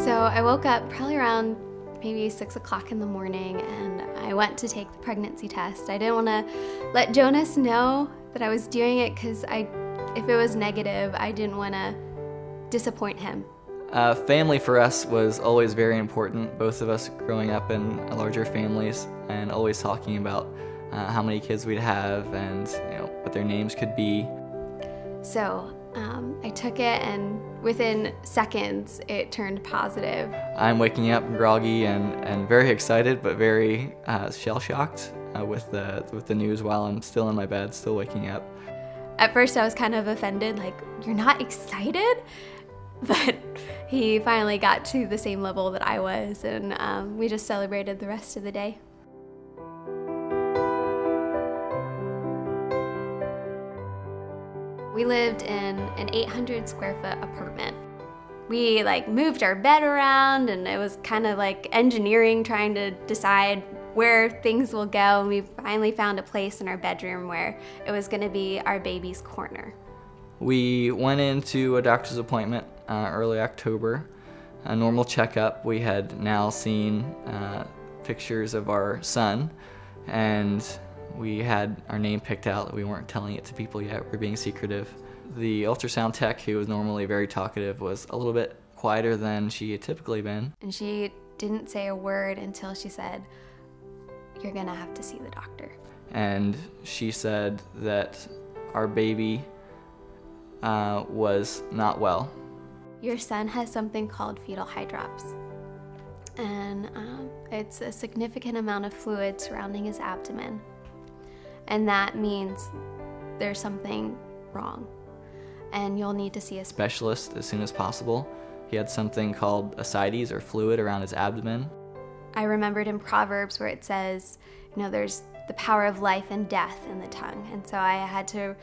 So I woke up probably around maybe 6 o'clock in the morning, and I went to take the pregnancy test. I didn't want to let Jonas know that I was doing it because if it was negative, I didn't want to disappoint him. Family for us was always very important, both of us growing up in larger families and always talking about how many kids we'd have and what their names could be. So I took it, and within seconds it turned positive. I'm waking up groggy and very excited, but very shell-shocked with the news while I'm still in my bed, still waking up. At first I was kind of offended, like, you're not excited? But he finally got to the same level that I was, and we just celebrated the rest of the day. We lived in an 800 square foot apartment. We moved our bed around, and it was kind of like engineering, trying to decide where things will go. And we finally found a place in our bedroom where it was going to be our baby's corner. We went into a doctor's appointment early October, a normal checkup. We had now seen pictures of our son, and we had our name picked out. We weren't telling it to people yet. We were being secretive. The ultrasound tech, who was normally very talkative, was a little bit quieter than she had typically been. And she didn't say a word until she said, "You're gonna have to see the doctor." And she said that our baby was not well. Your son has something called fetal hydrops. And it's a significant amount of fluid surrounding his abdomen. And that means there's something wrong. And you'll need to see a specialist as soon as possible. He had something called ascites, or fluid, around his abdomen. I remembered in Proverbs where it says, there's the power of life and death in the tongue. And so I had to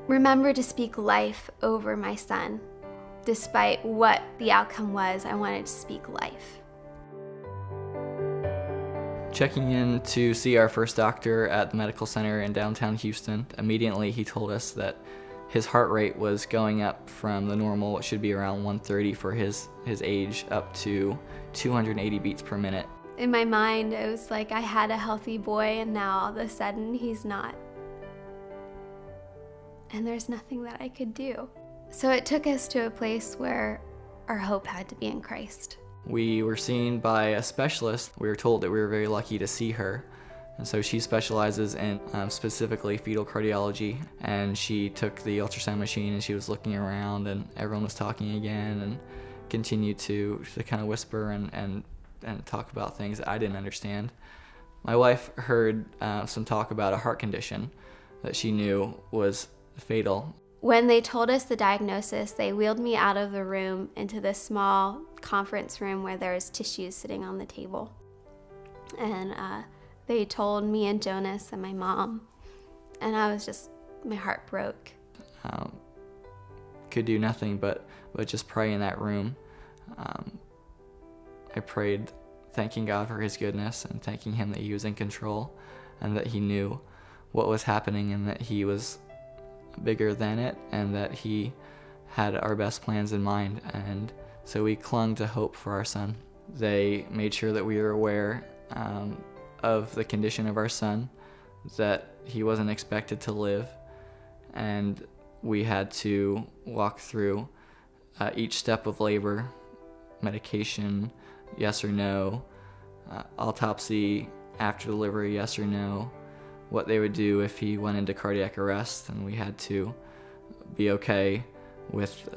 remember to speak life over my son. Despite what the outcome was, I wanted to speak life. Checking in to see our first doctor at the medical center in downtown Houston, immediately he told us that his heart rate was going up from the normal, it should be around 130 for his age, up to 280 beats per minute. In my mind, it was like I had a healthy boy, and now all of a sudden he's not. And there's nothing that I could do. So it took us to a place where our hope had to be in Christ. We were seen by a specialist. We were told that we were very lucky to see her. And so she specializes in specifically fetal cardiology. And she took the ultrasound machine, and she was looking around, and everyone was talking again, and continued to kind of whisper and talk about things that I didn't understand. My wife heard some talk about a heart condition that she knew was fatal. When they told us the diagnosis, they wheeled me out of the room into this small conference room where there was tissues sitting on the table. And they told me and Jonas and my mom, and my heart broke. Could do nothing but just pray in that room. I prayed, thanking God for his goodness and thanking him that he was in control and that he knew what was happening and that he was bigger than it and that he had our best plans in mind. And so we clung to hope for our son. They made sure that we were aware of the condition of our son, that he wasn't expected to live, and we had to walk through each step of labor, medication, yes or no, autopsy after delivery, yes or no, what they would do if he went into cardiac arrest, and we had to be okay with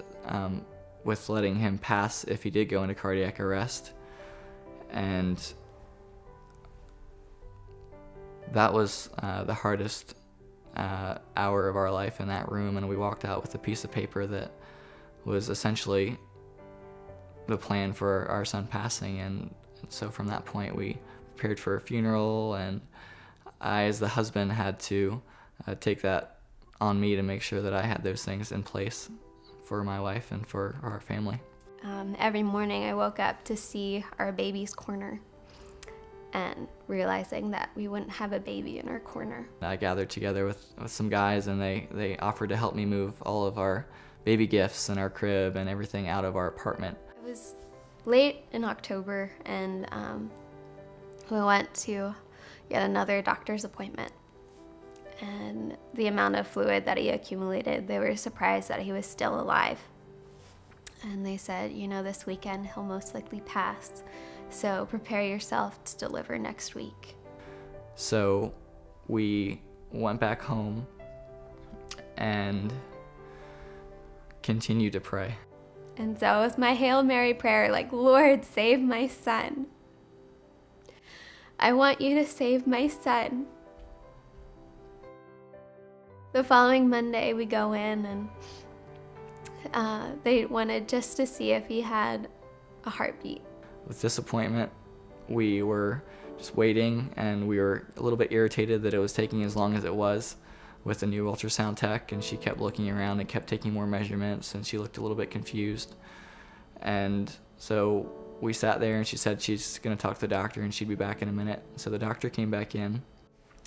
letting him pass if he did go into cardiac arrest. And that was the hardest hour of our life in that room, and we walked out with a piece of paper that was essentially the plan for our son passing. And so from that point we prepared for a funeral, and I, as the husband, had to take that on me to make sure that I had those things in place for my wife and for our family. Every morning I woke up to see our baby's corner and realizing that we wouldn't have a baby in our corner. I gathered together with some guys, and they offered to help me move all of our baby gifts and our crib and everything out of our apartment. It was late in October, and we went to yet another doctor's appointment. And the amount of fluid that he accumulated, they were surprised that he was still alive. And they said, this weekend he'll most likely pass, so prepare yourself to deliver next week. So we went back home and continued to pray. And so it was my Hail Mary prayer, like, Lord, save my son. I want you to save my son. The following Monday, we go in, and they wanted just to see if he had a heartbeat. With this appointment, we were just waiting, and we were a little bit irritated that it was taking as long as it was with the new ultrasound tech, and she kept looking around and kept taking more measurements, and she looked a little bit confused. And so we sat there, and she said she's going to talk to the doctor and she'd be back in a minute. So the doctor came back in.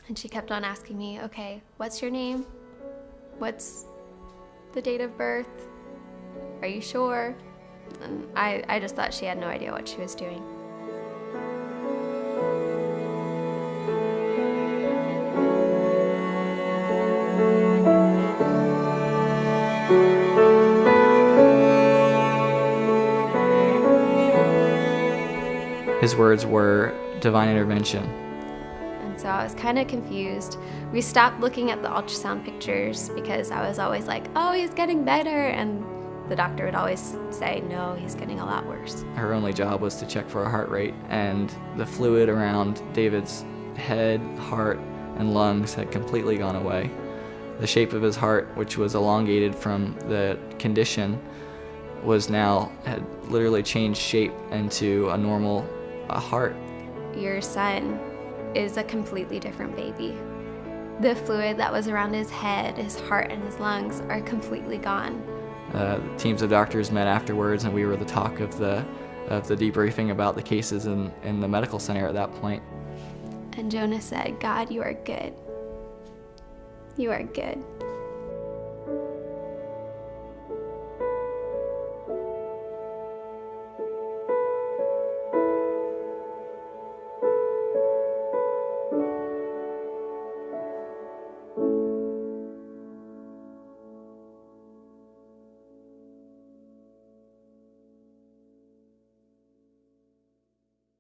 And she kept on asking me, okay, what's your name? What's the date of birth? Are you sure? And I just thought she had no idea what she was doing. His words were divine intervention. And so I was kind of confused. We stopped looking at the ultrasound pictures because I was always like, oh, he's getting better. And the doctor would always say, no, he's getting a lot worse. Her only job was to check for a heart rate, and the fluid around David's head, heart, and lungs had completely gone away. The shape of his heart, which was elongated from the condition, had literally changed shape into a normal heart. Your son is a completely different baby. The fluid that was around his head, his heart, and his lungs are completely gone. Teams of doctors met afterwards, and we were the talk of the debriefing about the cases in the medical center at that point. And Jonah said, God, you are good. You are good.